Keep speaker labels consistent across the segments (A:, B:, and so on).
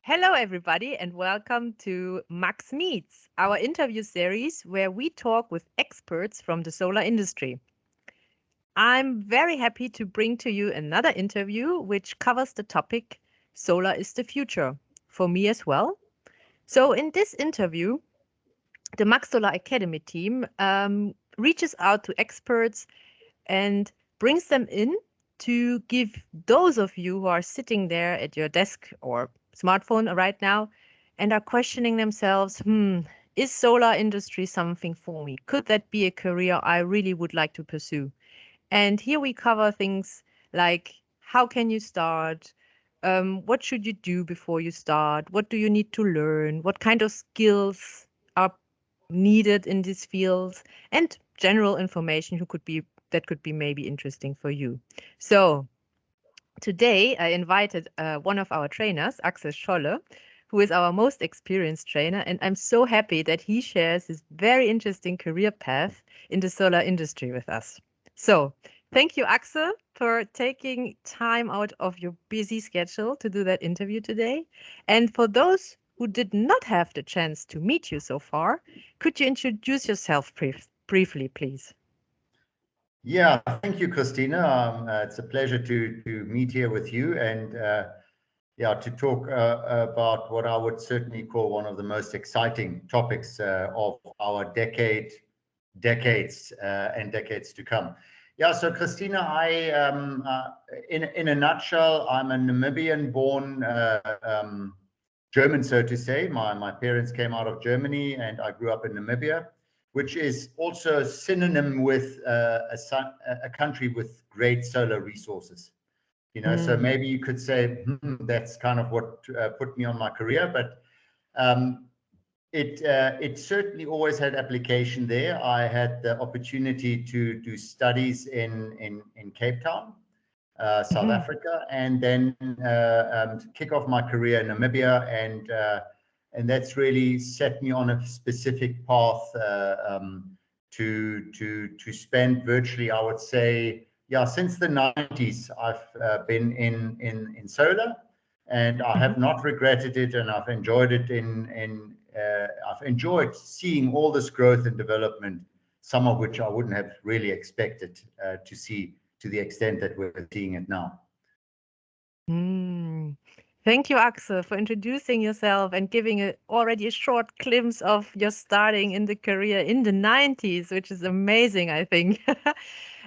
A: Hello, everybody, and welcome to Max Meets, our interview series where we talk with experts from the solar industry. I'm very happy to bring to you another interview which covers the topic Solar is the Future, for me as well. So, in this interview, the maxx-Solar Academy team reaches out to experts and brings them in to give those of you who are sitting there at your desk or smartphone right now and are questioning themselves, is solar industry something for me? Could that be a career I really would like to pursue? And here we cover things like how can you start? What should you do before you start? What do you need to learn? What kind of skills are needed in these fields? And general information that could be maybe interesting for you. So today I invited one of our trainers, Axel Scholle, who is our most experienced trainer, and I'm so happy that he shares his very interesting career path in the solar industry with us. So thank you, Axel, for taking time out of your busy schedule to do that interview today. And for those who did not have the chance to meet you so far, could you introduce yourself briefly, please?
B: Yeah, thank you, Christina. It's a pleasure to meet here with you and to talk about what I would certainly call one of the most exciting topics of our decades and decades to come. Yeah, so Christina, in a nutshell, I'm a Namibian-born German, so to say. My parents came out of Germany, and I grew up in Namibia, which is also synonym with a country with great solar resources. So maybe you could say that's kind of what put me on my career, but it certainly always had application there. I had the opportunity to do studies in Cape Town, South Africa, and then kick off my career in Namibia, and that's really set me on a specific path to spend virtually, I would say, since the 90s, I've been in solar, and I have not regretted it, and I've enjoyed it. I've enjoyed seeing all this growth and development, some of which I wouldn't have really expected to see to the extent that we're seeing it now.
A: Thank you, Axel, for introducing yourself and giving already a short glimpse of your starting in the career in the 90s, which is amazing, I think.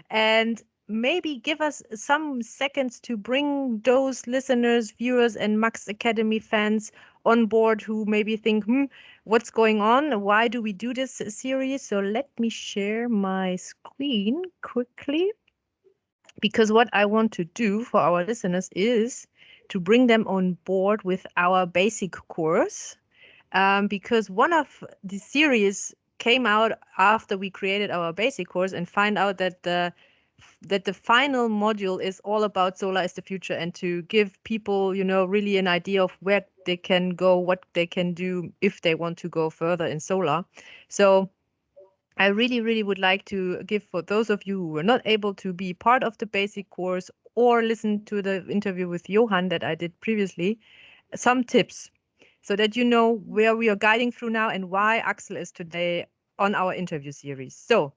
A: And maybe give us some seconds to bring those listeners, viewers, and Max Academy fans on board who maybe think, what's going on? Why do we do this series? So let me share my screen quickly, because what I want to do for our listeners is to bring them on board with our basic course, because one of the series came out after we created our basic course and find out that the final module is all about solar as the future, and to give people, really an idea of where they can go, what they can do if they want to go further in solar. So I really, really would like to give, for those of you who were not able to be part of the basic course or listen to the interview with Johan that I did previously, some tips so that you know where we are guiding through now and why Axel is today on our interview series. So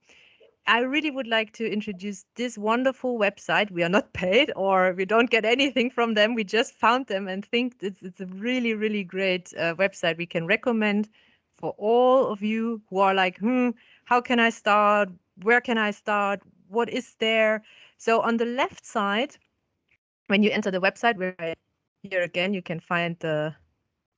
A: I really would like to introduce this wonderful website. We are not paid or we don't get anything from them. We just found them and think it's a really, really great website we can recommend for all of you who are like, how can I start? Where can I start? What is there? So on the left side, when you enter the website, where here again, you can find the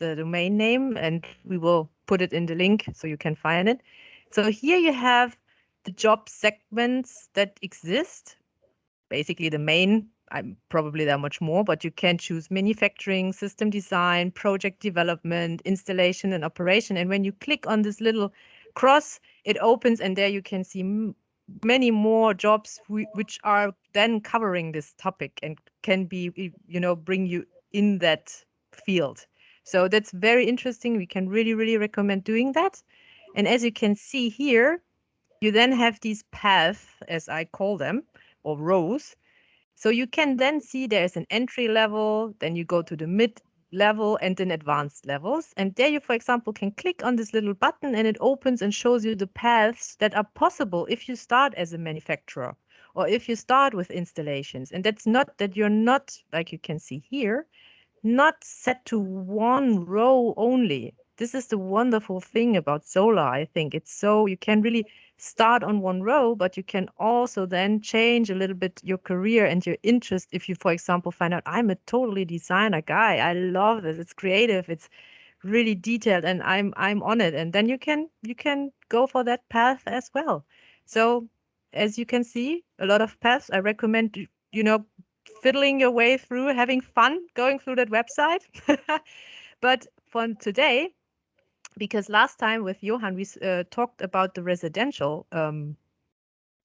A: domain name, and we will put it in the link so you can find it. So here you have the job segments that exist. Basically the main, probably there are much more, but you can choose manufacturing, system design, project development, installation and operation. And when you click on this little cross, it opens, and there you can see many more jobs which are then covering this topic and can be, bring you in that field. So that's very interesting. We can really, really recommend doing that. And as you can see here, you then have these paths, as I call them, or rows. So you can then see there's an entry level, then you go to the mid level and then advanced levels. And there you, for example, can click on this little button and it opens and shows you the paths that are possible if you start as a manufacturer or if you start with installations. And that's not that you're not, like you can see here, not set to one row only. This is the wonderful thing about solar, I think. It's so you can really start on one row, but you can also then change a little bit your career and your interest. If you, for example, find out I'm a totally designer guy, I love this. It's creative, it's really detailed, and I'm on it. And then you can go for that path as well. So as you can see, a lot of paths. I recommend fiddling your way through, having fun going through that website. But for today, because last time with Johan, we talked about the residential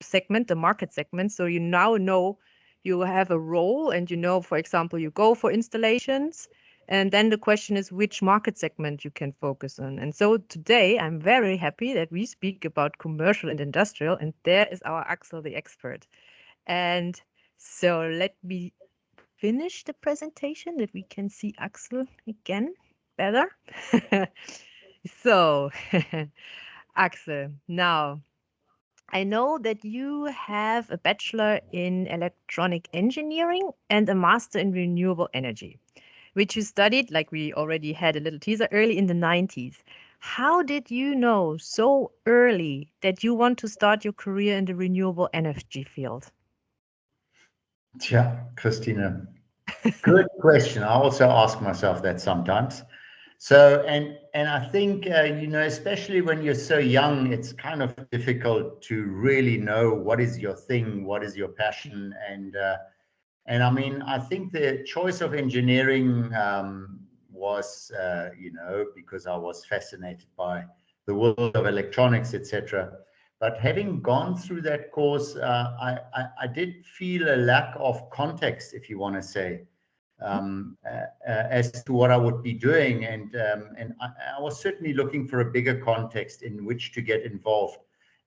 A: segment, the market segment. So you now know you have a role and for example, you go for installations. And then the question is which market segment you can focus on. And so today I'm very happy that we speak about commercial and industrial. And there is our Axel, the expert. And so let me finish the presentation that we can see Axel again better. So, Axel, now I know that you have a bachelor in electronic engineering and a master in renewable energy, which you studied, like we already had a little teaser, early in the 90s. How did you know so early that you want to start your career in the renewable energy field?
B: Yeah, Christina, good question. I also ask myself that sometimes. So, and I think especially when you're so young, it's kind of difficult to really know what is your thing, what is your passion, and I mean, I think the choice of engineering was, because I was fascinated by the world of electronics, etc. But having gone through that course, I did feel a lack of context, if you want to say, as to what I would be doing, and I was certainly looking for a bigger context in which to get involved,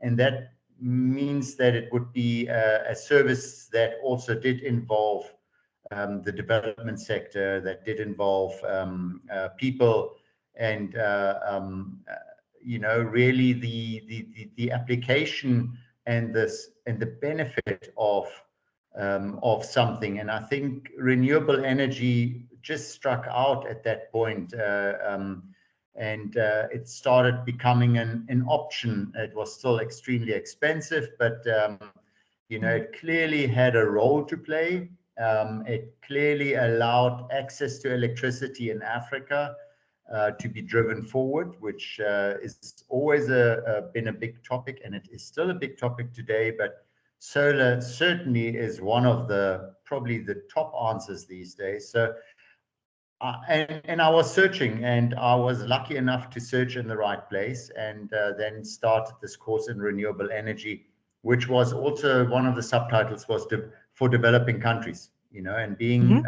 B: and that means that it would be a service that also did involve the development sector, that did involve people, and really the application and the benefit of something. And I think renewable energy just struck out at that point. And it started becoming an option. It was still extremely expensive, but it clearly had a role to play. It clearly allowed access to electricity in Africa to be driven forward, which is always been a big topic, and it is still a big topic today. But solar certainly is one of probably the top answers these days. So and I was searching, and I was lucky enough to search in the right place, and then started this course in renewable energy, which was also one of the subtitles was for developing countries, and being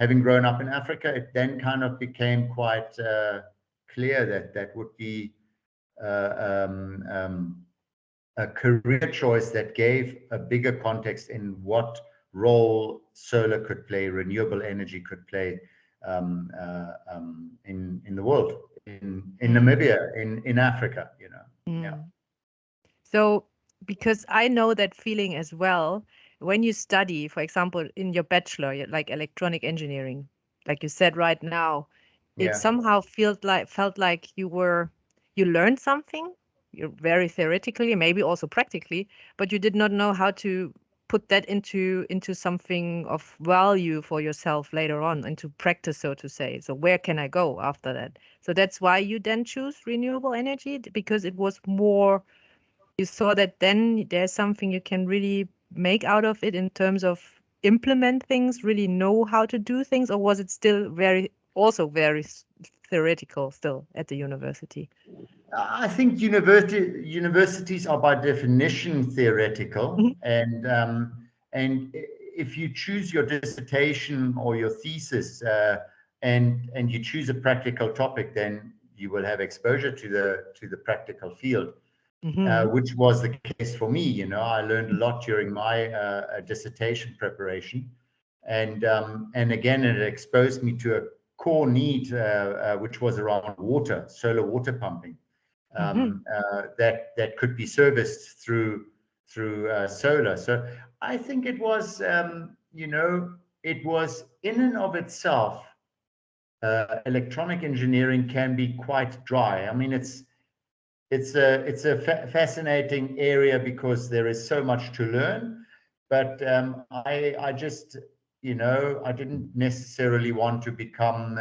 B: having grown up in Africa, it then kind of became quite clear that that would be a career choice that gave a bigger context in what role solar could play, renewable energy could play in the world, in Namibia, in Africa, Yeah.
A: So, because I know that feeling as well, when you study, for example, in your bachelor, like electronic engineering, like you said right now, it
B: Yeah.
A: somehow felt like you learned something, you very theoretically, maybe also practically, but you did not know how to put that into something of value for yourself later on, into practice, so to say. So where can I go after that? So that's why you then choose renewable energy, because it was more you saw that then there's something you can really make out of it in terms of implement things, really know how to do things, or was it still also very theoretical still at the university?
B: I think universities are by definition theoretical,
A: Mhm.
B: and if you choose your dissertation or your thesis and you choose a practical topic, then you will have exposure to the practical field,
A: Mhm.
B: which was the case for me. I learned a lot during my dissertation preparation. And again, it exposed me to a core need, which was around water, solar water pumping,
A: Mm-hmm.
B: that could be serviced through solar. So I think it was, it was in and of itself. Electronic engineering can be quite dry. I mean, it's a fascinating area because there is so much to learn, but I just, I didn't necessarily want to become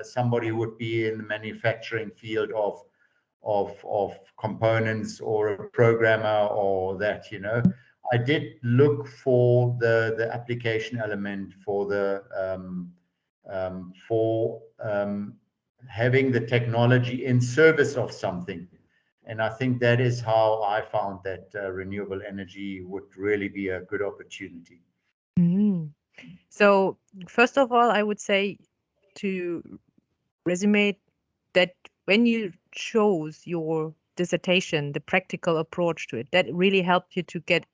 B: somebody who would be in the manufacturing field of components, or a programmer, or that. I did look for the application element, for having the technology in service of something. And I think that is how I found that renewable energy would really be a good opportunity.
A: Mm-hmm. So, first of all, I would say to resume that when you chose your dissertation, the practical approach to it, that really helped you to get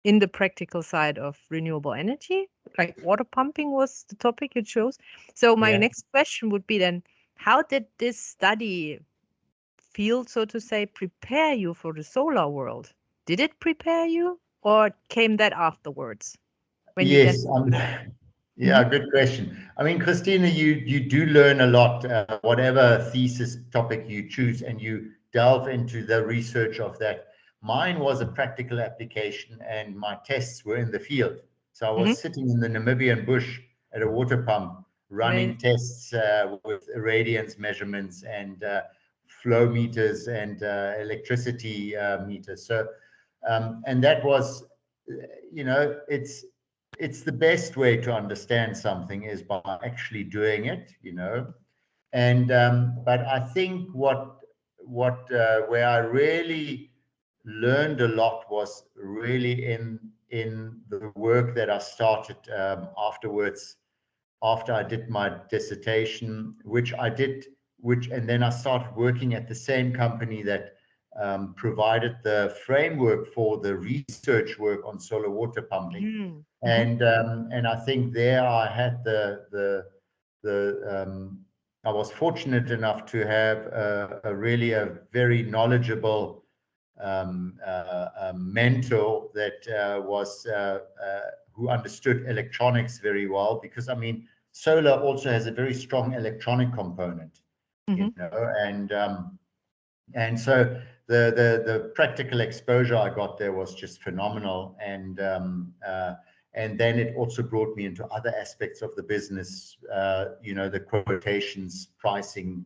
A: in the practical side of renewable energy. Like water pumping was the topic you chose. So, my
B: Yeah.
A: next question would be then, how did this study field, so to say, prepare you for the solar world? Did it prepare you, or came that afterwards when you then
B: Yes.
A: started?
B: Yeah,
A: Hmm.
B: good question. I mean, Christina, you do learn a lot, whatever thesis topic you choose, and you delve into the research of that. Mine was a practical application, and my tests were in the field. So I
A: Hmm.
B: was sitting in the Namibian bush at a water pump, running
A: Amazing.
B: tests with irradiance measurements, and flow meters, and electricity meters. So, and that was, it's the best way to understand something is by actually doing it. And but I think where I really learned a lot was really in the work that I started afterwards, after I did my dissertation, and then I started working at the same company that provided the framework for the research work on solar water pumping.
A: Mm-hmm. Mm-hmm.
B: And I think there I had the I was fortunate enough to have a really a very knowledgeable mentor that was who understood electronics very well, because I mean solar also has a very strong electronic component,
A: Mm-hmm.
B: and so the practical exposure I got there was just phenomenal. And then it also brought me into other aspects of the business, the quotations, pricing,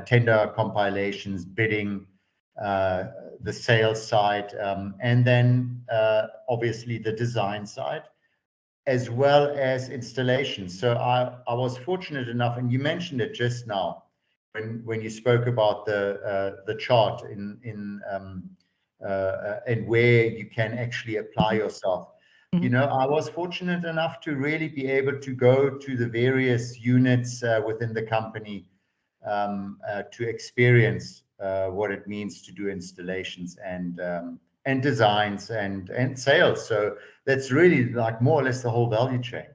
B: tender compilations, bidding, uh, the sales side, and then obviously the design side, as well as installation. So I was fortunate enough, and you mentioned it just now when you spoke about the chart and where you can actually apply yourself.
A: Mm-hmm.
B: I was fortunate enough to really be able to go to the various units within the company, to experience what it means to do installations and designs and sales. So that's really like more or less the whole value chain.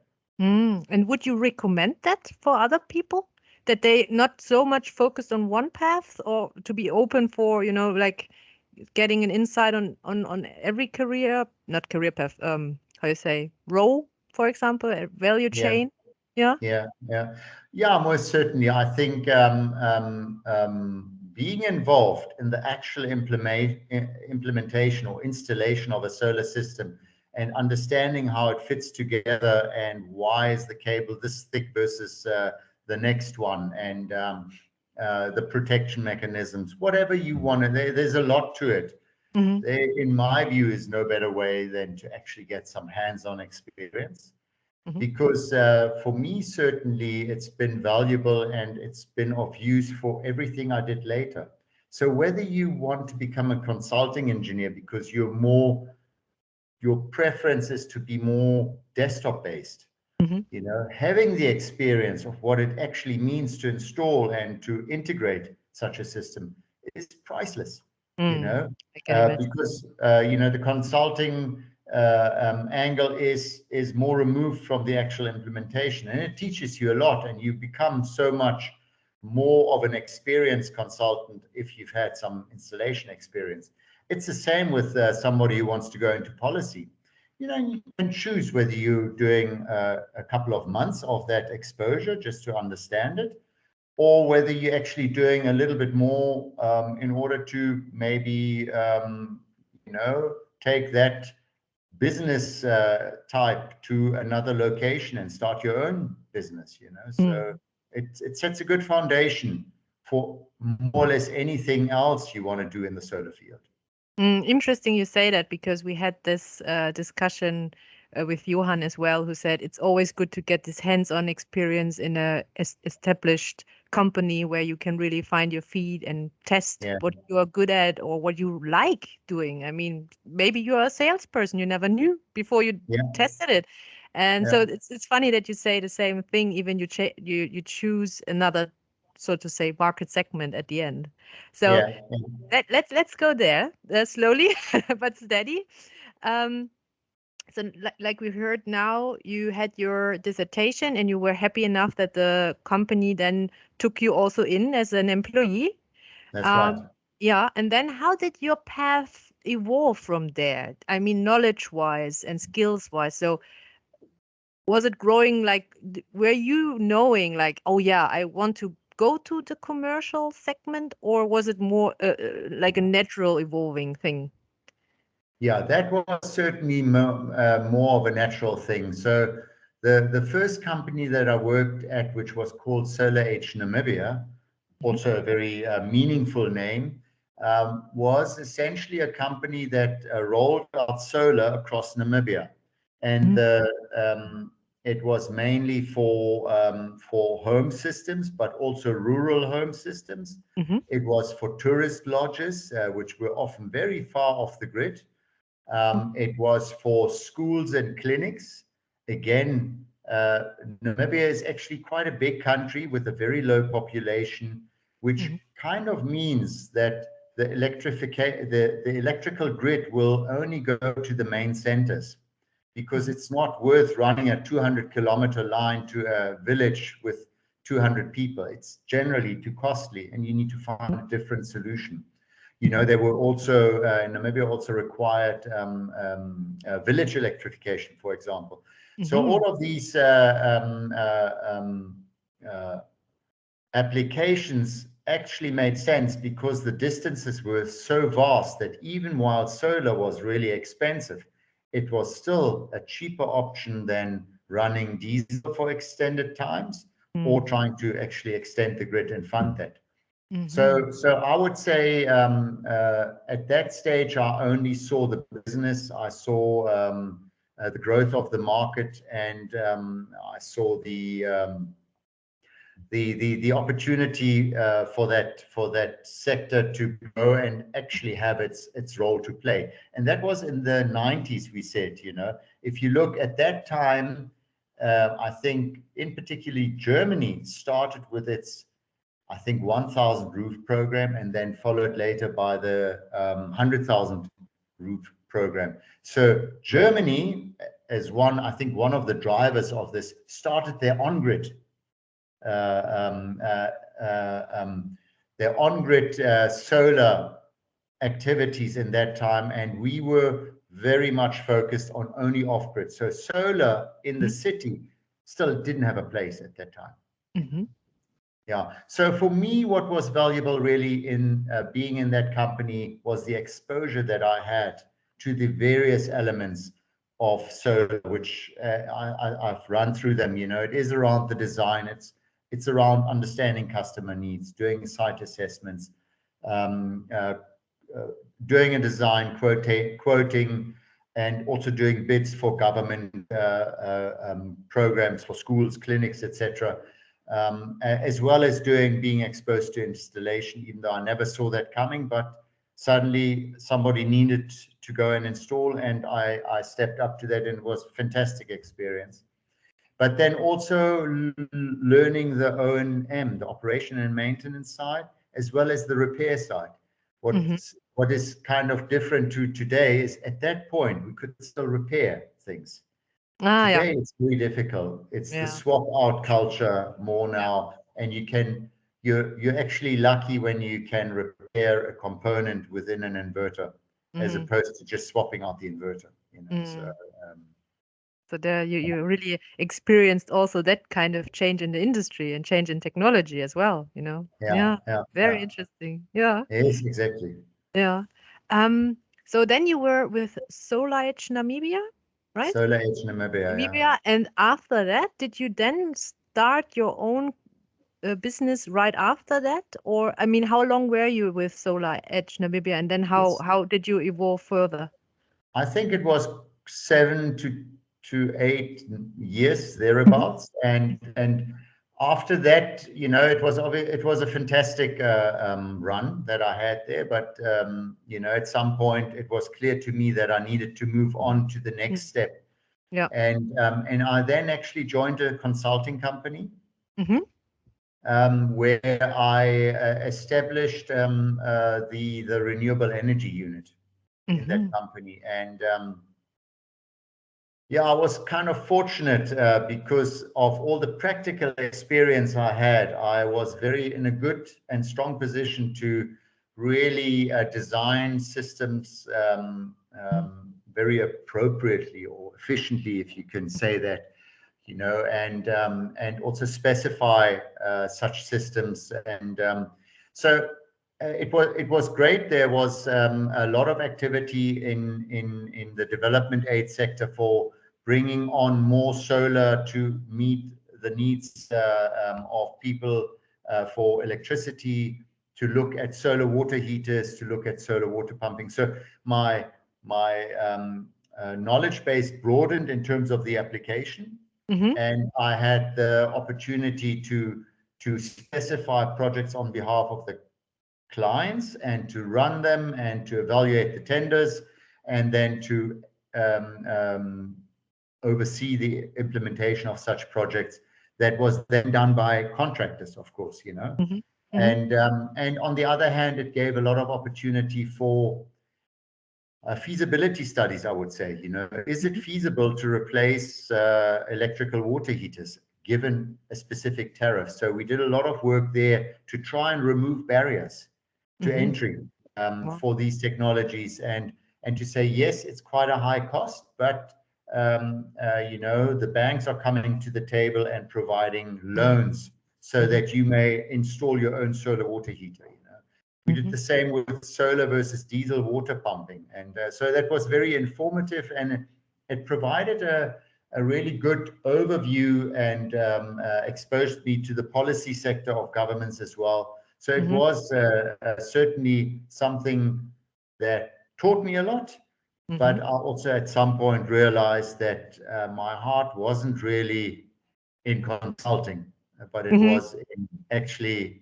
A: Mm. And would you recommend that for other people? That they not so much focused on one path, or to be open for, like getting an insight on every career, not career path, how you say, role, for example, a value
B: Yeah.
A: chain. Yeah.
B: Yeah, most certainly. I think being involved in the actual implementation or installation of a solar system, and understanding how it fits together, and why is the cable this thick versus the next one, and the protection mechanisms, whatever you want. There's a lot to it.
A: Mm-hmm.
B: There, in my view, is no better way than to actually get some hands-on experience,
A: Mm-hmm.
B: because for me, certainly, it's been valuable, and it's been of use for everything I did later. So whether you want to become a consulting engineer because your preference is to be more desktop based,
A: Mm-hmm.
B: having the experience of what it actually means to install and to integrate such a system is priceless,
A: Mm. I can imagine.
B: because the consulting angle is more removed from the actual implementation, and it teaches you a lot, and you become so much more of an experienced consultant if you've had some installation experience. It's the same with somebody who wants to go into policy. You know, you can choose whether you're doing a couple of months of that exposure just to understand it, or whether you're actually doing a little bit more in order to maybe, you know, take that business type to another location and start your own business, you know. So
A: Mm.
B: it sets a good foundation for more or less anything else you want to do in the solar field.
A: Interesting you say that, because we had this discussion with Johan as well, who said it's always good to get this hands-on experience in a established company where you can really find your feet and test
B: Yeah,
A: what you are good at or what you like doing. I mean, maybe you're a salesperson, you never knew before you
B: yeah,
A: tested it. And so
B: yeah,
A: it's funny that you say the same thing, even you choose another, so to say, market segment at the end. So
B: yeah, yeah.
A: let's go there slowly but steady. Um, so like we heard now, you had your dissertation and you were happy enough that the company then took you also in as an employee.
B: That's right.
A: Um, yeah, and then how did your path evolve from there? I mean, knowledge-wise and skills-wise. So was it growing like, were you knowing like, oh yeah, I want to go to the commercial segment, or was it more like a natural evolving thing?
B: Yeah, that was certainly more of a natural thing. So the first company that I worked at, which was called Solar Edge Namibia,
A: Mhm,
B: also a very meaningful name, was essentially a company that rolled out solar across Namibia, and
A: mhm,
B: it was mainly for home systems, but also rural home systems.
A: mhm,
B: It was for tourist lodges, which were often very far off the grid. It was for schools and clinics. Again, Namibia is actually quite a big country with a very low population, which
A: mhm,
B: kind of means that the electrical grid will only go to the main centers, because
A: mhm,
B: it's not worth running a 200-kilometer line to a village with 200 people. It's generally too costly, and you need to find a different solution. You know,
A: mhm,
B: there were also Namibia also required village electrification, for example. So
A: mhm,
B: all of these uh, applications actually made sense because the distances were so vast that even while solar was really expensive, it was still a cheaper option than running diesel for extended times or
A: mhm,
B: trying to actually extend the grid and fund that.
A: mhm,
B: So I would say at that stage, I only saw the business. I saw the growth of the market, and I saw the opportunity for that sector to grow and actually have its role to play. And that was in the 90s. We said, you know, if you look at that time, I think in particularly Germany started with its, I think, 1,000 roof program, and then followed later by the 100,000 roof program. So Germany, as one, I think, one of the drivers of this, started their on-grid uh, um, uh, their on-grid solar activities in that time, and we were very much focused on only off-grid. So solar in the
A: mhm,
B: city still didn't have a place at that time.
A: mhm,
B: Yeah. So for me, what was valuable really in being in that company was the exposure that I had to the various elements of solar, which I've run through them. You know, it is around the design. It's around understanding customer needs, doing site assessments, um, uh, uh, doing a design, quoting, and also doing bids for government programs for schools, clinics, etc., as well as being exposed to installation, even though I never saw that coming. But suddenly somebody needed to go and install, and I stepped up to that, and it was a fantastic experience. But then also learning the O&M, the operation and maintenance side, as well as the repair side. What
A: mhm,
B: what is kind of different to today is at that point we could still repair things.
A: Ah, yeah.
B: Today it's very difficult. It's the
A: Yeah.
B: swap out culture more
A: Yeah.
B: now, and you're actually lucky when you can repair a component within an inverter, as
A: Mm-hmm.
B: opposed to just swapping out the inverter. So
A: Mm.
B: um,
A: So there you really experienced also that kind of change in the industry and change in technology as well, you know.
B: yeah,
A: Yeah.
B: yeah,
A: Very
B: yeah.
A: interesting. Yeah.
B: Yes, exactly.
A: Yeah. Um, so then you were with Solar Edge Namibia, right?
B: Solar Edge Namibia, yeah.
A: Namibia. And after that, did you then start your own business right after that? Or, I mean, how long were you with Solar Edge Namibia? And then
B: Yes.
A: how did you evolve further?
B: I think it was 7 to 8 years
A: Hmm.
B: thereabouts, and after that, it was a fantastic run that I had there. But at some point, it was clear to me that I needed to move on to the next
A: Mm.
B: step,
A: Yeah.
B: and I then actually joined a consulting company
A: Hmm.
B: where I established the renewable energy unit in that
A: Hmm.
B: company. And yeah, I was kind of fortunate because of all the practical experience I had. I was very in a good and strong position to really design systems very appropriately or efficiently, if you can say that, and also specify such systems. And so it was great. There was a lot of activity in the development aid sector for bringing on more solar to meet the needs of people for electricity, to look at solar water heaters, to look at solar water pumping. So my knowledge base broadened in terms of the application,
A: Hmm.
B: and I had the opportunity to specify projects on behalf of the clients and to run them and to evaluate the tenders, and then to um, um, oversee the implementation of such projects. That was then done by contractors, of course,
A: Hmm. Hmm.
B: and on the other hand, it gave a lot of opportunity for feasibility studies, I would say. Is it
A: Hmm.
B: feasible to replace electrical water heaters given a specific tariff? So we did a lot of work there to try and remove barriers to
A: Hmm.
B: entry
A: Wow.
B: for these technologies, and to say, yes, it's quite a high cost, but the banks are coming to the table and providing loans so
A: Hmm.
B: that you may install your own solar water heater. We did
A: Hmm.
B: the same with solar versus diesel water pumping. And so that was very informative, and it provided a really good overview and exposed me to the policy sector of governments as well. So it
A: Hmm.
B: was certainly something that taught me a lot.
A: Hmm.
B: But I also at some point realized that my heart wasn't really in consulting, but it
A: Hmm.
B: was in actually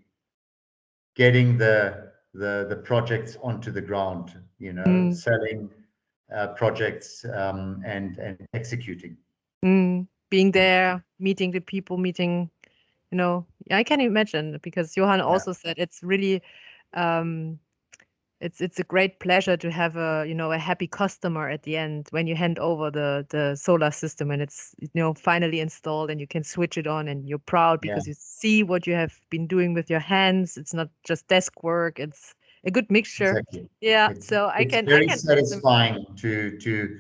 B: getting the projects onto the ground,
A: Mm.
B: selling projects and executing.
A: Mm. Being there, meeting the people, I can imagine because Johan
B: Yeah,
A: also said it's really um it's a great pleasure to have a happy customer at the end when you hand over the solar system and it's finally installed and you can switch it on and you're proud
B: yeah,
A: because you see what you have been doing with your hands. It's not just desk work, it's a good mixture.
B: exactly.
A: Yeah,
B: It's
A: so I
B: it's
A: can I
B: very
A: can
B: satisfying to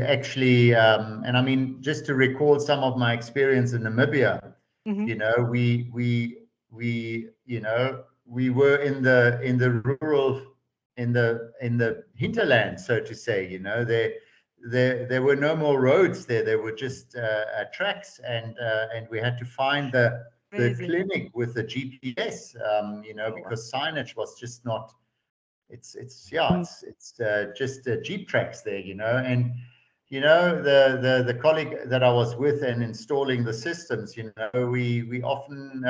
B: actually, and I mean, just to recall some of my experience in Namibia.
A: Mhm.
B: We were in the rural, in the hinterland, so to say. There were no more roads there. There were just tracks, and we had to find the
A: Amazing.
B: clinic with the GPS.
A: Oh, wow.
B: Because signage was just not. It's yeah,
A: Mm.
B: it's just jeep tracks there. And the colleague that I was with and installing the systems, we often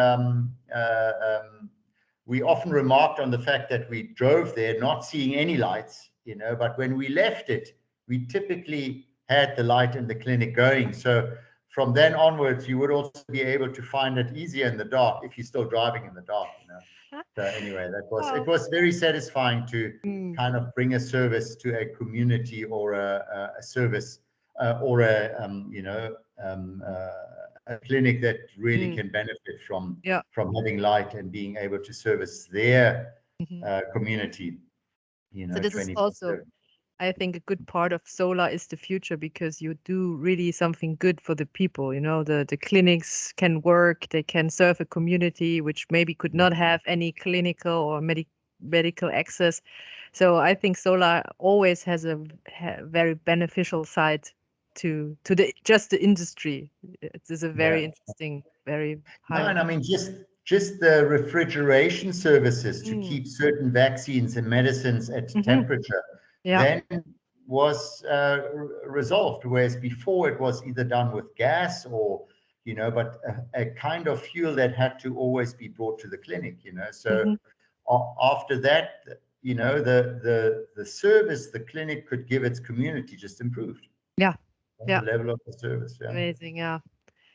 B: remarked on the fact that we drove there not seeing any lights, but when we left it, we typically had the light in the clinic going. So from then onwards, you would also be able to find it easier in the dark if you're still driving in the dark, you know. So anyway, it
A: Wow.
B: was very satisfying to
A: Mm,
B: kind of bring a service to a community, or a service, or a clinic that really
A: mm,
B: can benefit
A: yeah.
B: from having light and being able to service their
A: Mhm.
B: community,
A: So this is also,
B: 24/7.
A: I think, a good part of solar is the future, because you do really something good for the people. You know, the clinics can work, they can serve a community which maybe could
B: Yeah.
A: not have any clinical or medical access. So I think solar always has a very beneficial side to the just the industry. It is a
B: Yeah.
A: very interesting, very
B: No,
A: high.
B: and I mean, just the refrigeration services to
A: Mm,
B: keep certain vaccines and medicines at
A: hmm.
B: temperature
A: Yeah.
B: then was resolved, whereas before it was either done with gas, or but a kind of fuel that had to always be brought to the clinic. So
A: Hmm.
B: after that, the service the clinic could give its community just improved.
A: Yeah.
B: The
A: Yeah.
B: level of the service. Yeah.
A: Amazing. Yeah.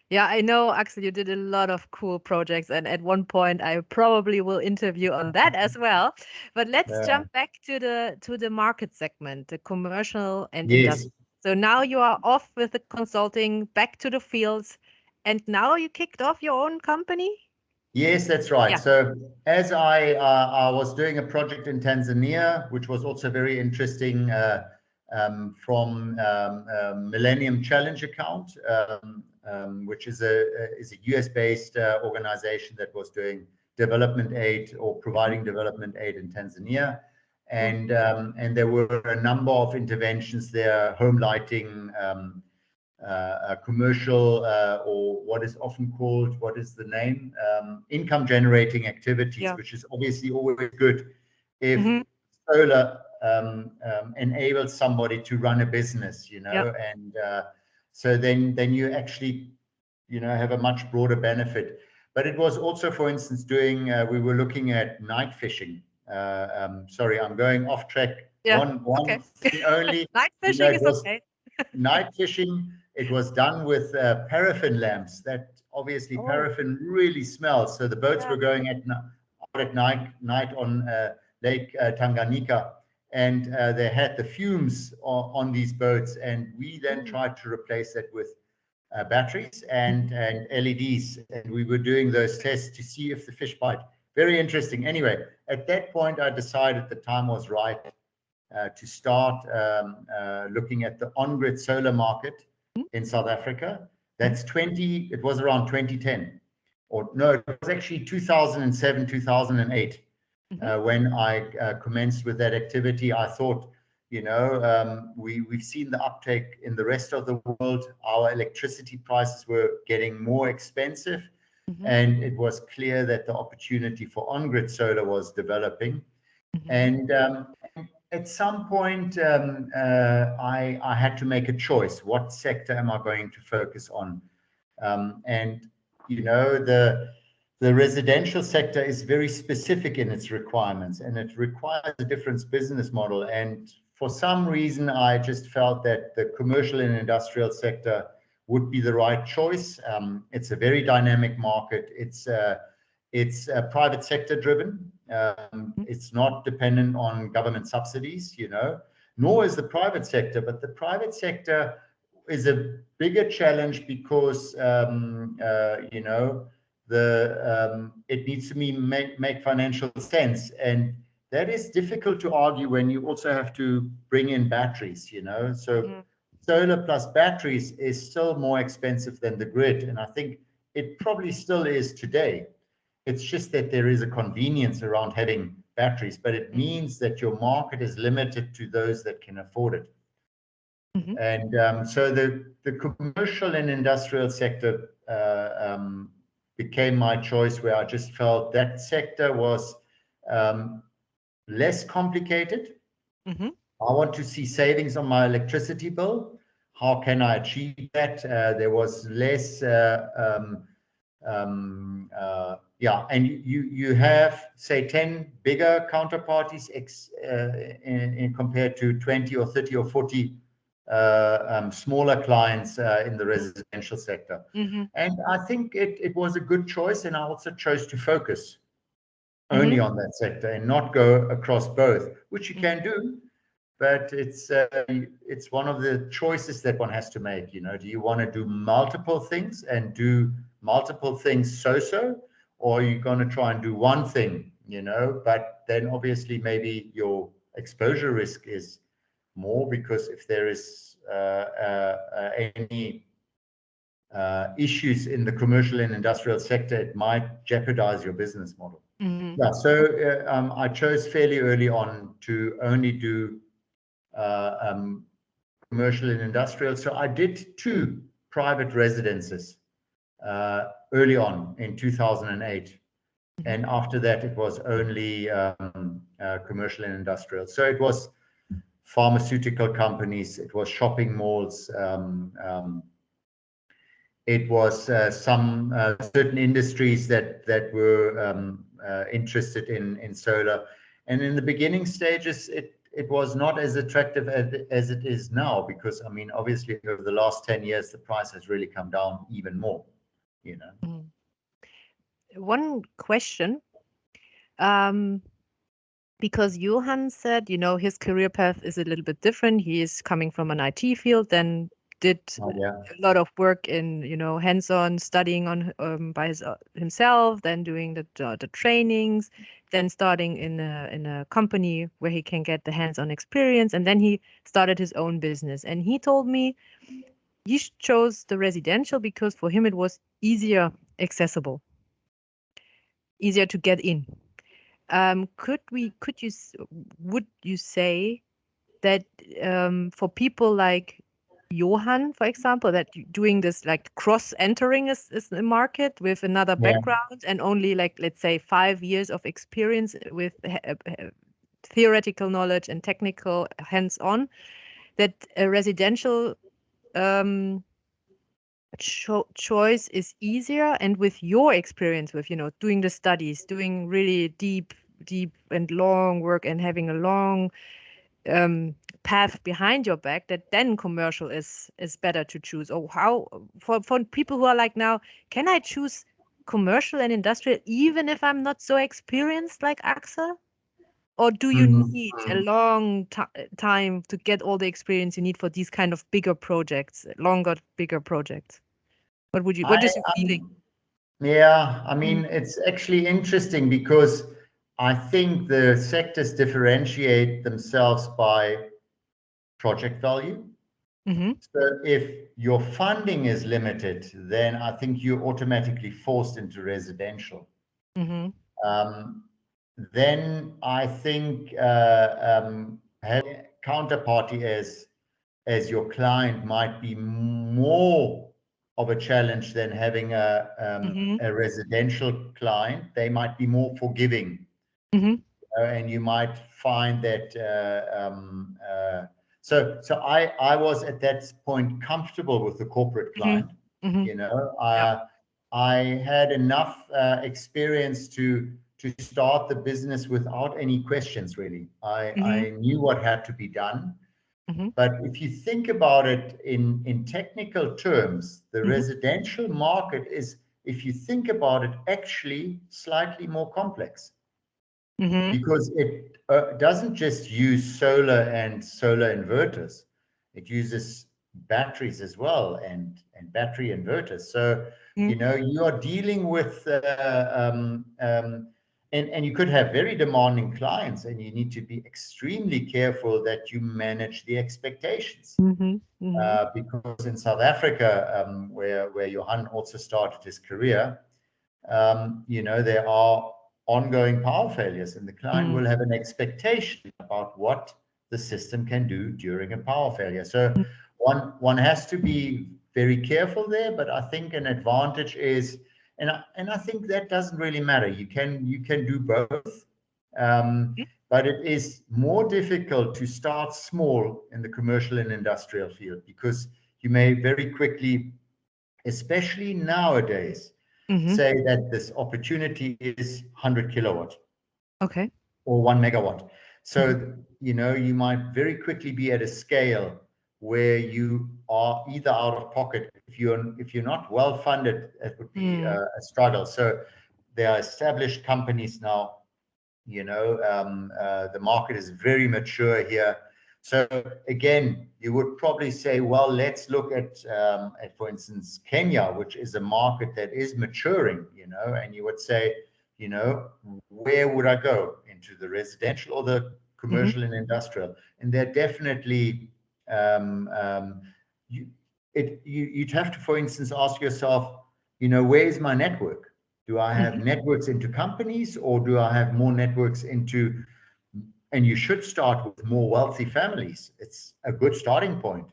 A: Yeah, I know, Axel, you did a lot of cool projects, and at one point I probably will interview on that as well. But let's
B: Yeah.
A: jump back to the market segment, the commercial and
B: Yes.
A: industrial. So now you are off with the consulting, back to the fields, and now you kicked off your own company?
B: Yes, that's right.
A: Yeah.
B: So as I was doing a project in Tanzania, which was also very interesting, from Millennium Challenge account, which is a US based organization that was doing development aid, or
A: Hmm.
B: providing development aid in Tanzania,
A: Cool.
B: and there were a number of interventions there: home lighting. Commercial, or what is often called, what is the name? Income generating activities,
A: Yeah.
B: which is obviously always good if
A: Hmm.
B: solar enables somebody to run a business,
A: Yeah.
B: and so then you actually, have a much broader benefit. But it was also, for instance, we were looking at night fishing. Sorry, I'm going off track.
A: Yeah.
B: One
A: Okay.
B: thing only,
A: Night fishing
B: it
A: is
B: was
A: okay.
B: night fishing. It was done with paraffin lamps. That obviously
A: Oh,
B: paraffin really smells. So the boats
A: yeah.
B: were going out at night on Lake Tanganyika, and they had the fumes on these boats. And we then
A: Mm.
B: tried to replace that with batteries and
A: Mhm.
B: LEDs, and we were doing those tests to see if the fish bite. Very interesting. Anyway, at that point, I decided the time was right to start looking at the on-grid solar market in South Africa.
A: Mhm.
B: It was around 2010, or no, it was actually 2007, 2008,
A: Mhm.
B: when I commenced with that activity. I thought, we've seen the uptake in the rest of the world. Our electricity prices were getting more expensive,
A: Mhm.
B: and it was clear that the opportunity for on-grid solar was developing.
A: Mhm.
B: And at some point, I had to make a choice. What sector am I going to focus on? And the residential sector is very specific in its requirements, and it requires a different business model. And for some reason, I just felt that the commercial and industrial sector would be the right choice. It's a very dynamic market. It's private sector driven.
A: Mhm.
B: It's not dependent on government subsidies, nor is the private sector. But the private sector is a bigger challenge because it needs to make financial sense, and that is difficult to argue when you also have to bring in batteries. So
A: Mhm.
B: solar plus batteries is still more expensive than the grid, and I think it probably still is today. It's just that there is a convenience around having batteries, but it
A: Mhm.
B: means that your market is limited to those that can afford it.
A: Mhm.
B: And so the commercial and industrial sector became my choice, where I just felt that sector was um, less complicated.
A: Mhm.
B: I want to see savings on my electricity bill. How can I achieve that? There was less, yeah, and you have, say, 10 bigger counterparties compared to 20 or 30 or 40 smaller clients in the residential sector.
A: Mm-hmm.
B: And I think it was a good choice. And I also chose to focus
A: Mm-hmm.
B: only on that sector and not go across both, which you can do. But it's one of the choices that one has to make. You know, do you want to do multiple things and do multiple things so, or are you going to try and do one thing? You know, but then obviously maybe your exposure risk is more, because if there is any issues in the commercial and industrial sector, it might jeopardize your business model.
A: Mm-hmm.
B: Yeah, so I chose fairly early on to only do commercial and industrial. So I did 2 private residences early on in 2008. And after that, it was only commercial and industrial. So it was pharmaceutical companies, it was shopping malls, it was some certain industries that were interested in solar. And in the beginning stages, it was not as attractive as it is now, because I mean, obviously over the last 10 years, the price has really come down even more, you know.
A: One question, um, because Johan said, his career path is a little bit different. He is coming from an IT field, then did
B: Oh, yeah.
A: a lot of work in, hands-on studying on by himself, then doing the trainings, then starting in a company where he can get the hands-on experience, and then he started his own business. And he told me he chose the residential because for him it was easier accessible, easier to get in. Would you say that for people like Johan, for example, that doing this like cross entering is the market with another
B: Yeah.
A: background and only like, let's say, 5 years of experience with theoretical knowledge and technical hands-on, that a residential choice is easier? And with your experience with, doing the studies, doing really deep and long work and having a long path behind your back, that then commercial is better to choose? Or how, for people who are like, now, can I choose commercial and industrial even if I'm not so experienced like Axel? Or do you need a long time to get all the experience you need for these kind of bigger projects, longer, bigger projects? What is your feeling?
B: Yeah, I mean, it's actually interesting because I think the sectors differentiate themselves by project value.
A: Mm-hmm.
B: So if your funding is limited, then I think you're automatically forced into residential.
A: Mm-hmm.
B: Then I think having a counterparty as your client might be more of a challenge than having
A: Mm-hmm.
B: a residential client. They might be more forgiving,
A: Mm-hmm.
B: and you might find that. So I was at that point comfortable with the corporate client.
A: Mm-hmm.
B: You know,
A: Yeah.
B: I had enough experience to start the business without any questions. Really,
A: Mm-hmm.
B: I knew what had to be done.
A: Mm-hmm.
B: But if you think about it in technical terms, the
A: Mm-hmm.
B: residential market is, if you think about it, actually slightly more complex,
A: Mm-hmm.
B: because it doesn't just use solar and solar inverters. It uses batteries as well, and battery inverters. So, you know, you are dealing with, and you could have very demanding clients, and you need to be extremely careful that you manage the expectations.
A: Mm-hmm. Mm-hmm.
B: Because in South Africa, where Johan also started his career, you know, there are ongoing power failures, and the client will have an expectation about what the system can do during a power failure. So one has to be very careful there. But I think an advantage is, and I think that doesn't really matter. You can do both. But it is more difficult to start small in the commercial and industrial field, because you may very quickly, especially nowadays,
A: Mm-hmm.
B: say that this opportunity is 100 kilowatt
A: Okay.
B: or 1 megawatt. So, you know, you might very quickly be at a scale where you are either out of pocket. If you're not well funded, it would be a struggle. So there are established companies now. The market is very mature here. So again, you would probably say, well, let's look at for instance, Kenya, which is a market that is maturing, and you would say, where would I go? Into the residential or the commercial and industrial? And they're definitely, you'd have to, for instance, ask yourself, where's my network? Do I have networks into companies, or do I have more networks into, and you should start with more wealthy families. It's a good starting point,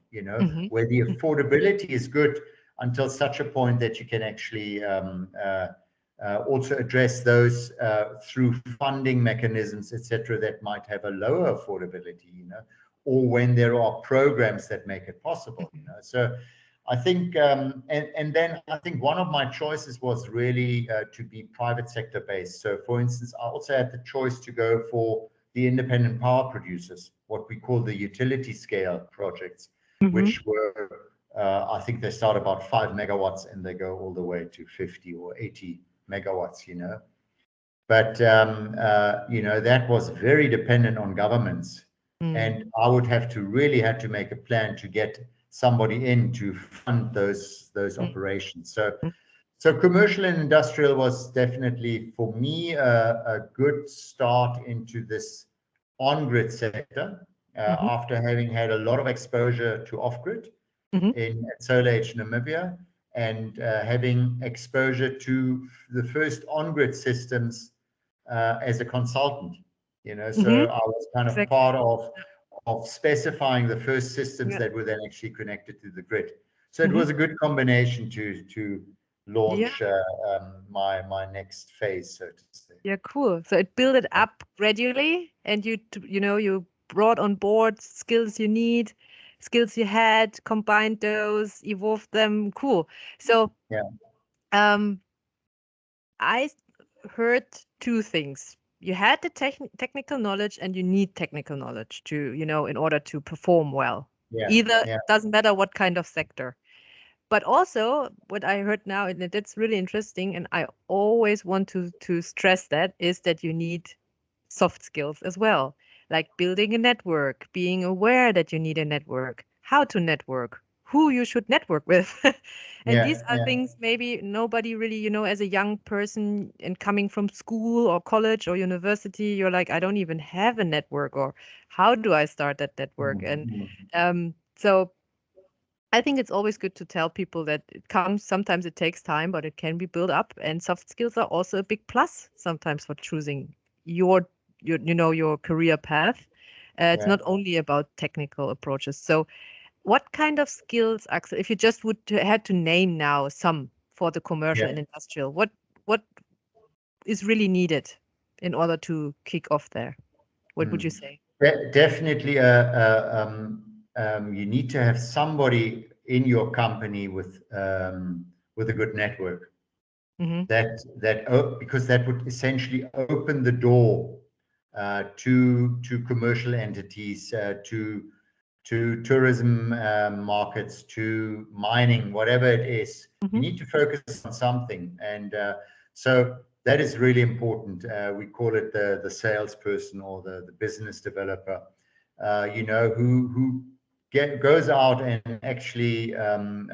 B: where the affordability is good until such a point that you can actually also address those through funding mechanisms, etc., that might have a lower affordability, or when there are programs that make it possible, So I think, and then I think one of my choices was really to be private sector based. So, for instance, I also had the choice to go for the independent power producers, what we call the utility scale projects, which were, I think they start about 5 megawatts and they go all the way to 50 or 80 megawatts, But, that was very dependent on governments. And I would have to really had to make a plan to get somebody in to fund those operations. So commercial and industrial was definitely for me a good start into this on-grid sector after having had a lot of exposure to off-grid in at Solar Age Namibia, and having exposure to the first on-grid systems as a consultant. So I was kind of
A: Exactly.
B: part of specifying the first systems that were then actually connected to the grid. So it was a good combination to
A: Yeah.
B: launch my next phase, so to say.
A: Yeah, cool. So it built it up gradually, and you brought on board skills you need, skills you had, combined those, evolved them. Cool. So,
B: Yeah,
A: um, I heard two things. You had the technical knowledge, and you need technical knowledge to, in order to perform well.
B: yeah,
A: Either
B: yeah,
A: doesn't matter what kind of sector. But also, what I heard now, and that's really interesting, and I always want to stress that, is that you need soft skills as well, like building a network, being aware that you need a network, how to network, who you should network with. And these
B: yeah,
A: are
B: yeah.
A: things maybe nobody really, as a young person and coming from school or college or university, you're like, I don't even have a network, or how do I start that network? And so I think it's always good to tell people that it comes, sometimes it takes time, but it can be built up. And soft skills are also a big plus sometimes for choosing your career path. It's
B: Yeah,
A: not only about technical approaches. So what kind of skills, Axel, if you just had to name now some for the commercial
B: yeah.
A: and industrial, what is really needed in order to kick off there? What would you say?
B: Definitely, you need to have somebody in your company with a good network.
A: Mm-hmm.
B: Because that would essentially open the door to commercial entities, to tourism markets, to mining, whatever it is. You
A: Mm-hmm.
B: need to focus on something, and so that is really important. We call it the salesperson or the business developer. Who goes out and actually um,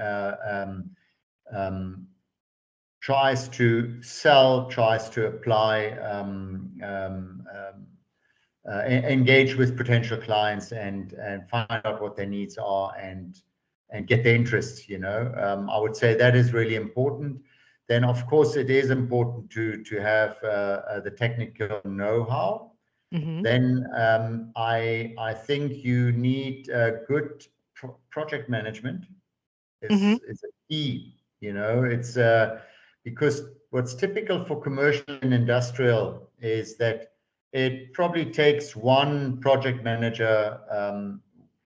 B: tries to sell, tries to apply, engage with potential clients, and find out what their needs are, and get their interests. I would say that is really important. Then, of course, it is important to have the technical know-how.
A: Mm-hmm.
B: Then I think you need good project management
A: Mm-hmm.
B: is a key. It's because what's typical for commercial and industrial is that it probably takes one project manager,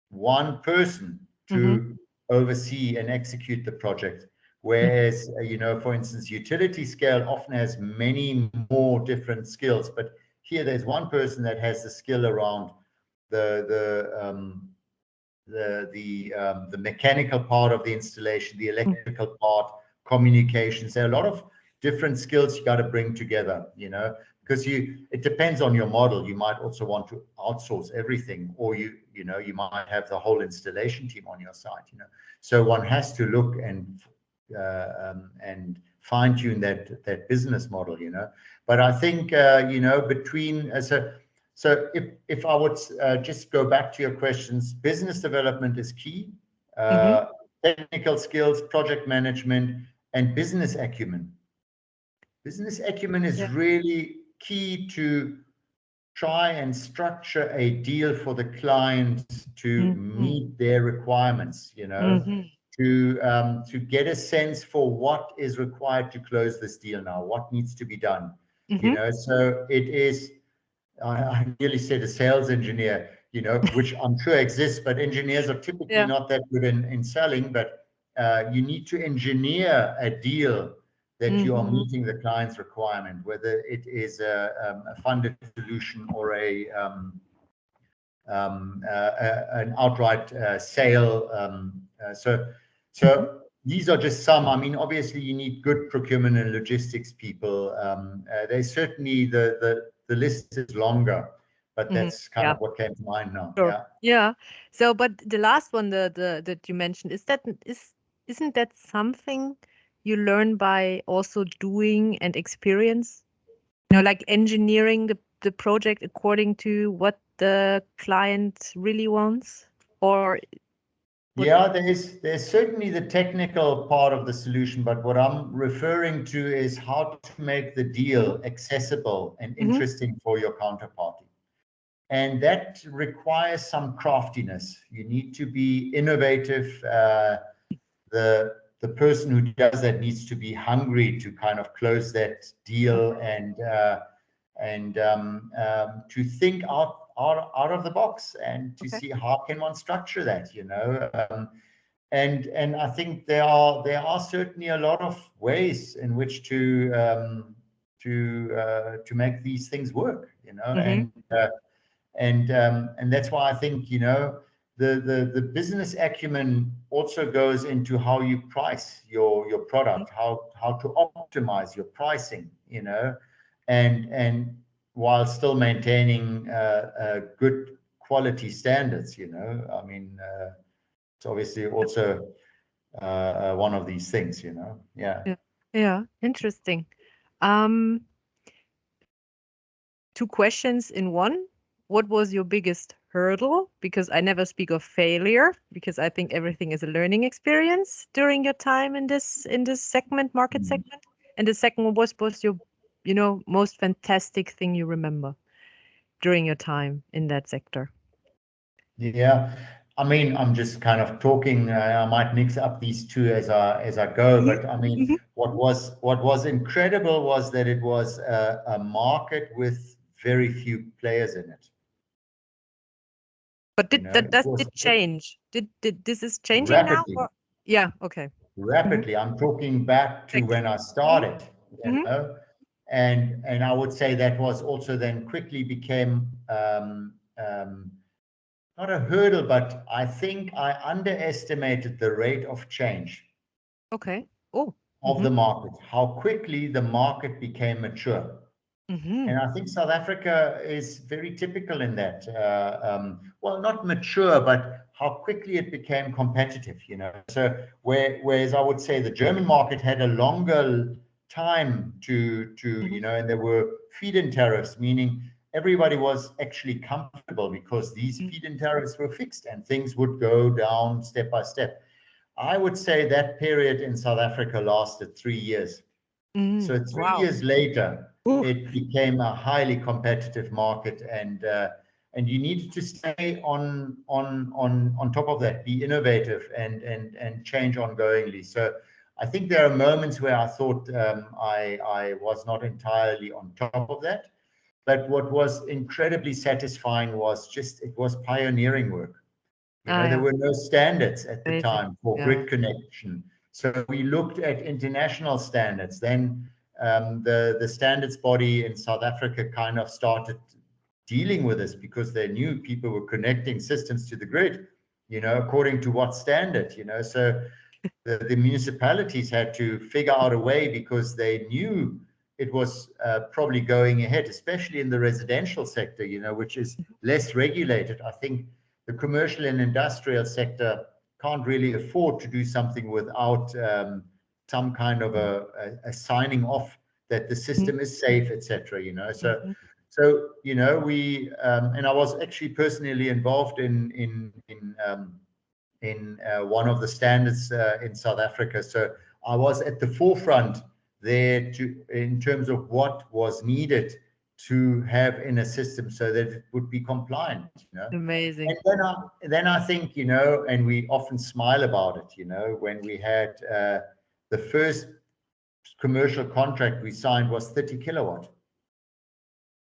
B: one person
A: Mm-hmm.
B: to oversee and execute the project. Whereas, for instance, utility scale often has many more different skills, but here there's one person that has the skill around the the mechanical part of the installation, the electrical part, communications. There are a lot of different skills you got to bring together, because it depends on your model. You might also want to outsource everything, or you might have the whole installation team on your site. So one has to look and fine tune that business model. But I think between so if I would just go back to your questions, business development is key.
A: Mm-hmm.
B: Technical skills, project management, and business acumen. Business acumen is
A: Yeah.
B: really key to try and structure a deal for the client to
A: Mm-hmm.
B: meet their requirements,
A: Mm-hmm.
B: to get a sense for what is required to close this deal now, what needs to be done,
A: Mm-hmm.
B: So it is, I nearly said a sales engineer, which I'm sure exists, but engineers are typically
A: Yeah.
B: not that good in selling. But you need to engineer a deal that you are
A: Mm-hmm.
B: meeting the client's requirement, whether it is a funded solution or an outright sale.
A: Mm-hmm.
B: So these are just some. I mean, obviously, you need good procurement and logistics people. There's certainly the list is longer, but
A: Mm-hmm.
B: that's kind
A: Yeah.
B: of what came to mind now.
A: Sure.
B: Yeah.
A: Yeah. So, but the last one, the that you mentioned, isn't that something you learn by also doing and experience? Like engineering the project according to what the client really wants, or what?
B: Yeah, there's certainly the technical part of the solution, but what I'm referring to is how to make the
A: Mhm.
B: deal accessible and
A: Mhm.
B: interesting for your counterparty. And that requires some craftiness. You need to be innovative. The person who does that needs to be hungry to kind of close that deal and to think out of the box and to
A: Okay.
B: see how can one structure that. And I think there are certainly a lot of ways in which to make these things work,
A: Mhm.
B: and that's why I think the business acumen also goes into how you price your
A: Mhm.
B: product, how to optimize your pricing, and while still maintaining good quality standards. I mean, it's obviously also one of these things. Yeah.
A: Yeah. Yeah. Interesting. Um, Two questions in one. What was your biggest hurdle? Because I never speak of failure, because I think everything is a learning experience during your time in this segment, market
B: Mm.
A: segment. And the second one was your, most fantastic thing you remember during your time in that sector.
B: Yeah, I mean, I'm just kind of talking. I might mix up these two as I go,
A: Mhm.
B: but I mean,
A: Mhm.
B: what was incredible was that it was a market with very few players in it.
A: But
B: It was
A: did change? Did this is changing now?
B: rapidly,
A: Or yeah, okay. Mhm.
B: rapidly. I'm talking back to
A: Thanks.
B: when I
A: Mhm.
B: started, you
A: Mhm.
B: know, and I would say that was also then quickly became not a hurdle, but I think I underestimated the rate of change
A: Okay. Oh.
B: of the
A: Mhm.
B: market, how quickly the market became mature. And
A: Mhm.
B: I think South Africa is very typical in that. Well, not mature, but how quickly it became competitive. So whereas I would say the German market had a longer time
A: Mhm.
B: and there were feed-in tariffs, meaning everybody was actually comfortable because these
A: Mhm.
B: feed-in tariffs were fixed and things would go down step by step. I would say that period in South Africa lasted 3 years.
A: Mhm.
B: So three
A: Wow.
B: years later,
A: Ooh.
B: it became a highly competitive market, and you needed to stay on top of that, be innovative, and change ongoingly. So I think there are moments where I thought I was not entirely on top of that, but what was incredibly satisfying was just it was pioneering work.
A: Ah,
B: There
A: yeah.
B: were no standards at the
A: Amazing.
B: time for
A: Yeah.
B: grid connection. So we looked at international standards. Then the standards body in South Africa kind of started dealing with this because they knew people were connecting systems to the grid. according to what standard, so the municipalities had to figure out a way, because they knew it was probably going ahead, especially in the residential sector, which is less regulated. I think the commercial and industrial sector can't really afford to do something without some kind of a signing off that the system is safe, etc. So we and I was actually personally involved in one of the standards in South Africa. So I was at the forefront there in terms of what was needed to have in a system so that it would be compliant.
A: Amazing.
B: And then I think, and we often smile about it, when we had the first commercial contract we signed was 30 kilowatt.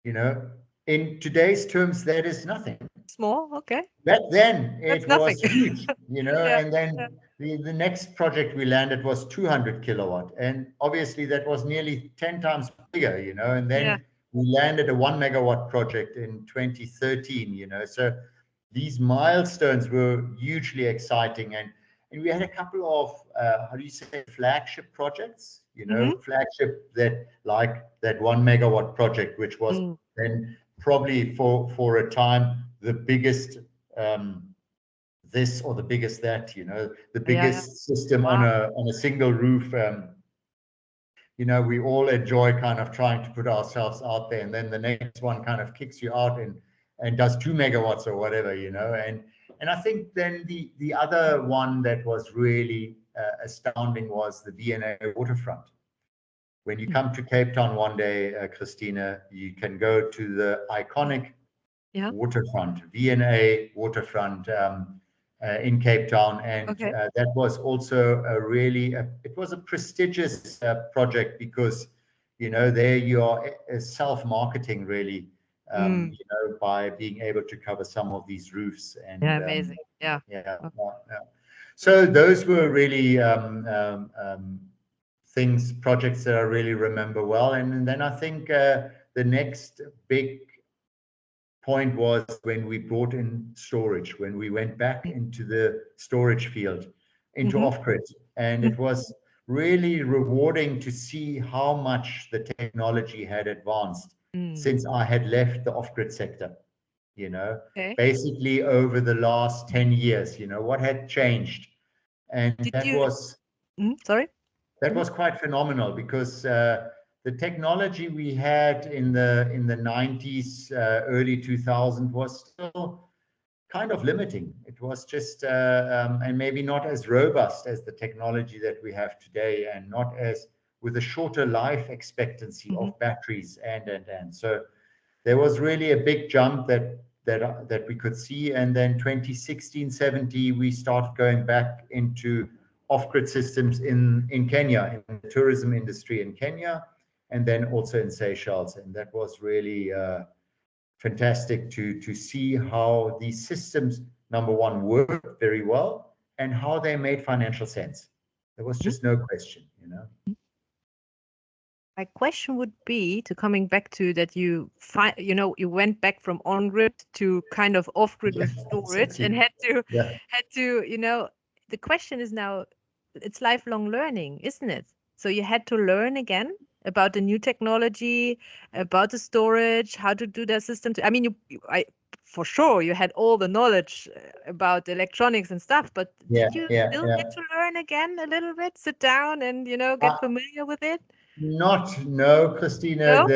B: In today's terms, that is nothing.
A: Small, okay.
B: Back then,
A: That's
B: it
A: nothing.
B: was huge,
A: Yeah,
B: and then
A: yeah,
B: the next project we landed was 200 kilowatt. And obviously, that was nearly 10 times bigger, and
A: yeah.
B: then we landed a 1 megawatt project in 2013, so these milestones were hugely exciting. And we had a couple of, how do you say, flagship projects, flagship that, like that 1 megawatt project, which was then probably for a time the biggest this or the biggest that, the
A: Yeah, yeah.
B: biggest system on
A: Wow.
B: a single roof. We all enjoy kind of trying to put ourselves out there, and then the next one kind of kicks you out and does 2 megawatts or whatever, and I think then the other one that was really astounding was the V&A waterfront. When you come to Cape Town one day, Christina, you can go to the iconic
A: Yeah.
B: waterfront, V&A waterfront in Cape Town. And
A: Okay.
B: that was also it was a prestigious project, because, there you are self-marketing really,
A: Mm.
B: by being able to cover some of these roofs.
A: Yeah,
B: And
A: amazing. Yeah.
B: yeah,
A: Oh,
B: yeah. So those were really projects that I really remember well. And then I think the next big point was when we brought in storage, when we went back into the storage field, into
A: mm-hmm.
B: off-grid. And it was really rewarding to see how much the technology had advanced
A: Mm.
B: since I had left the off-grid sector,
A: Okay.
B: basically over the last 10 years, what had changed. And
A: Did you, sorry?
B: that
A: Mm.
B: was quite phenomenal, because the technology we had in the 90s, early 2000 was still kind of limiting. It was just and maybe not as robust as the technology that we have today, and not as with a shorter life expectancy
A: Mm-hmm.
B: of batteries and so there was really a big jump that we could see. And then 2016, 17, we started going back into off-grid systems in Kenya, in the tourism industry in Kenya, and then also in Seychelles. And that was really fantastic to see how these systems, number one, worked very well, and how they made financial sense. There was just no question.
A: My question would be, to coming back to that, you you went back from on-grid to kind of off-grid
B: Yeah,
A: with storage, and
B: exactly.
A: had to
B: Yeah.
A: the question is now, it's lifelong learning, isn't it? So you had to learn again about the new technology, about the storage, how to do the system. I mean, for sure you had all the knowledge about the electronics and stuff, but
B: Yeah,
A: did you
B: yeah,
A: still
B: yeah.
A: get to learn again a little bit, sit down and get
B: Uh,
A: familiar with it?
B: No, Christina,
A: No?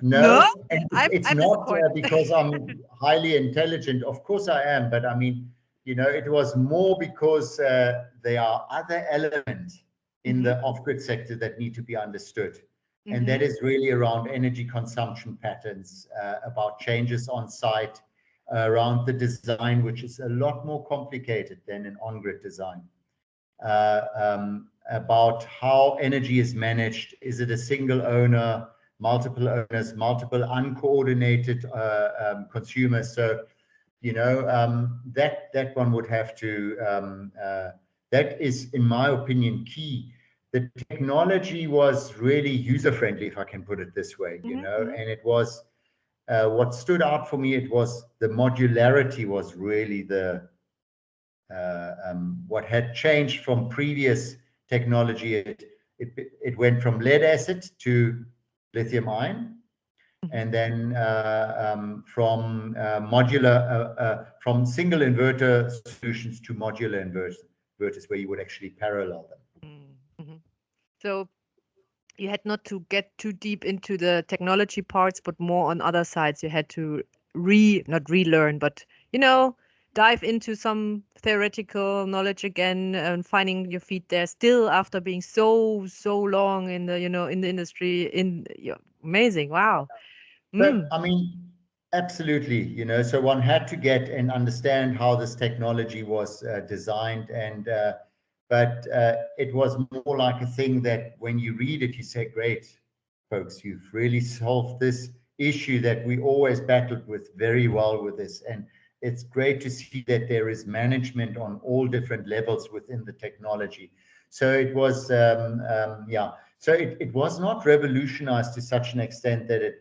A: No?
B: no, and it's
A: I'm
B: not
A: disappointed.
B: because I'm highly intelligent. Of course I am, but I mean, it was more because there are other elements in
A: Mhm,
B: the off-grid sector that need to be understood. And that
A: mhm,
B: is really around energy consumption patterns, about changes on site, around the design, which is a lot more complicated than an on-grid design. About how energy is managed. Is it a single owner, multiple owners, multiple uncoordinated consumers? So, that one would have to, that is, in my opinion, key. The technology was really user friendly, if I can put it this way,
A: mhm, mhm,
B: and it was what stood out for me, it was the modularity was really the what had changed from previous technology. It went from lead acid to lithium ion, and then from single inverter solutions to modular inverters, where you would actually parallel them.
A: Mm-hmm. So you had not to get too deep into the technology parts, but more on other sides. You had to not relearn, but dive into some theoretical knowledge again and finding your feet there still after being so long in the in the industry. Amazing. Wow.
B: But I mean, absolutely, so one had to get and understand how this technology was designed, and but it was more like a thing that when you read it, you say, great, folks, you've really solved this issue that we always battled with very well with this. And it's great to see that there is management on all different levels within the technology. So it was, yeah. So it was not revolutionized to such an extent that it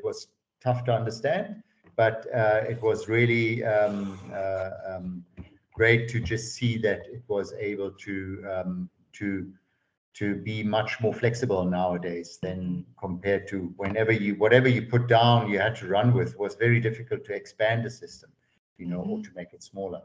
B: was tough to understand, but it was really great to just see that it was able to be much more flexible nowadays than compared to whatever you put down, you had to run with. It was very difficult to expand the system, or to make it smaller.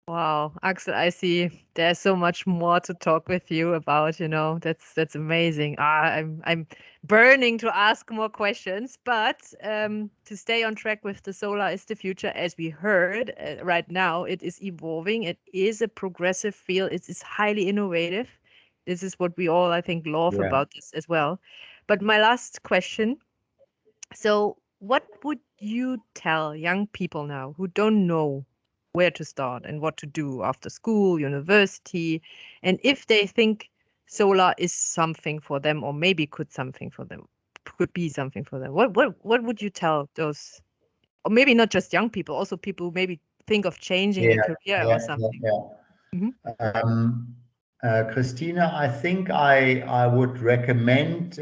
A: Wow, Axel, I see there's so much more to talk with you about, That's amazing. I'm burning to ask more questions, but to stay on track with the solar is the future, as we heard. Right now, it is evolving. It is a progressive field. It is highly innovative. This is what we all, I think, love
B: Yeah.
A: about this as well. But my last question, so what would you tell young people now who don't know where to start and what to do after school, university, and if they think solar is something for them, or maybe could be something for them? What would you tell those, or maybe not just young people, also people who maybe think of changing a
B: Yeah,
A: career or
B: yeah,
A: something?
B: yeah, yeah. Christina, I think I would recommend.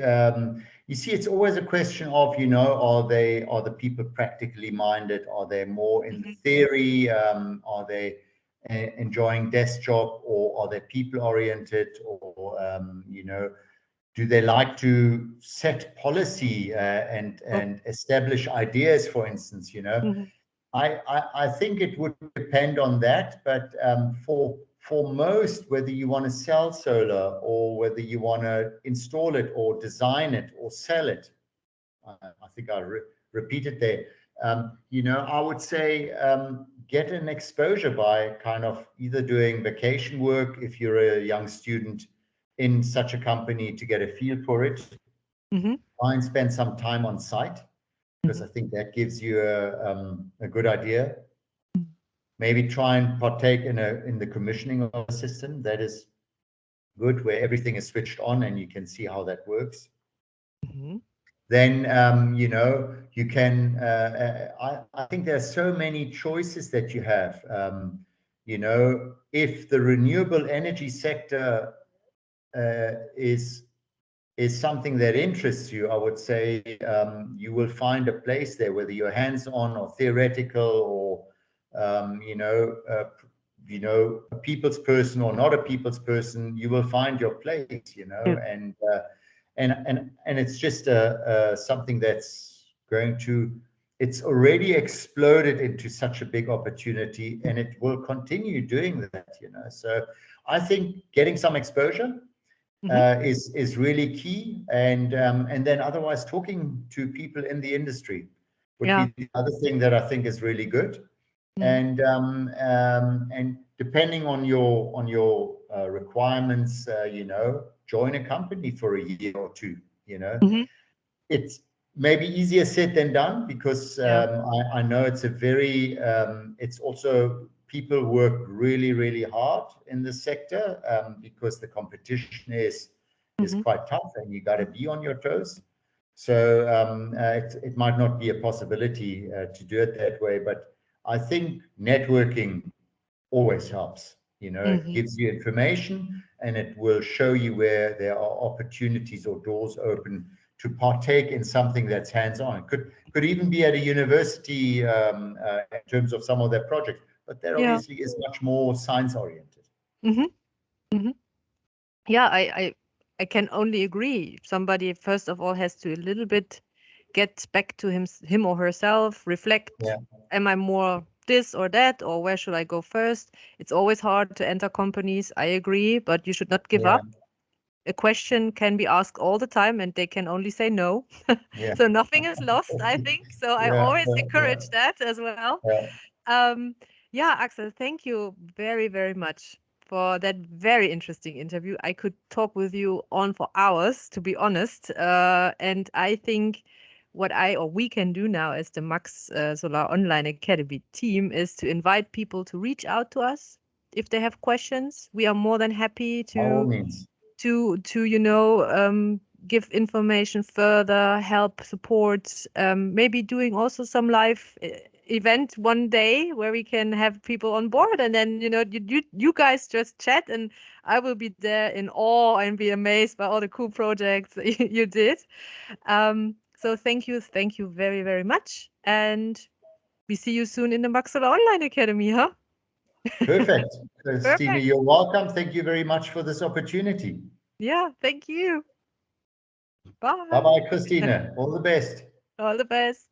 B: You see, it's always a question of, are the people practically minded? Are they more in the theory? Are they enjoying desk job, or are they people oriented? Or do they like to set policy and establish ideas, for instance? I think it would depend on that, but for most, whether you want to sell solar or whether you want to install it or design it or sell it, I think I repeated there. I would say get an exposure by kind of either doing vacation work if you're a young student in such a company to get a feel for it. Try and spend some time on site, because I think that gives you a good idea. Maybe try and partake in the commissioning of a system that is good, where everything is switched on and you can see how that works. Then you can. I think there's so many choices that you have. If the renewable energy sector is something that interests you, I would say you will find a place there, whether you're hands-on or theoretical, or a people's person or not a people's person. You will find your place, and it's just something that's going to. It's already exploded into such a big opportunity, and it will continue doing that. So I think getting some exposure is really key, and then otherwise talking to people in the industry would be the other thing that I think is really good. And depending on your requirements, join a company for a year or two. It's maybe easier said than done, because I know it's it's also, people work really, really hard in this sector, because the competition is quite tough, and you got to be on your toes. So it might not be a possibility to do it that way, but I think networking always helps. It gives you information, and it will show you where there are opportunities or doors open partake in something that's hands-on. It could even be at a university in terms of some of their projects, but that
A: Yeah.
B: obviously is much more science-oriented.
A: Mm-hmm. Mm-hmm. Yeah, I can only agree. Somebody first of all has to a little bit get back to him or herself, reflect.
B: Yeah,
A: Am I more this or that, or where should I go first? It's always hard to enter companies. I agree, but you should not give
B: yeah,
A: up. A question can be asked all the time, and they can only say no.
B: yeah,
A: So nothing is lost, I think. So I
B: yeah,
A: always
B: yeah, yeah,
A: encourage that as well.
B: yeah.
A: Um, yeah, Axel, thank you very, very much for that very interesting interview. I could talk with you on for hours, to be honest. And I think what I or we can do now as the Max Solar Online Academy team is to invite people to reach out to us if they have questions. We are more than happy
B: By all means.
A: to give information further, help support, maybe doing also some live event one day where we can have people on board, and then you guys just chat, and I will be there in awe and be amazed by all the cool projects you did. So thank you very, very much, and we see you soon in the Maxilla Online Academy, huh?
B: Perfect. Christina,
A: Perfect.
B: you're welcome. Thank you very much for this opportunity.
A: Yeah, thank you. Bye.
B: Bye-bye, Christina. All the best.
A: All the best.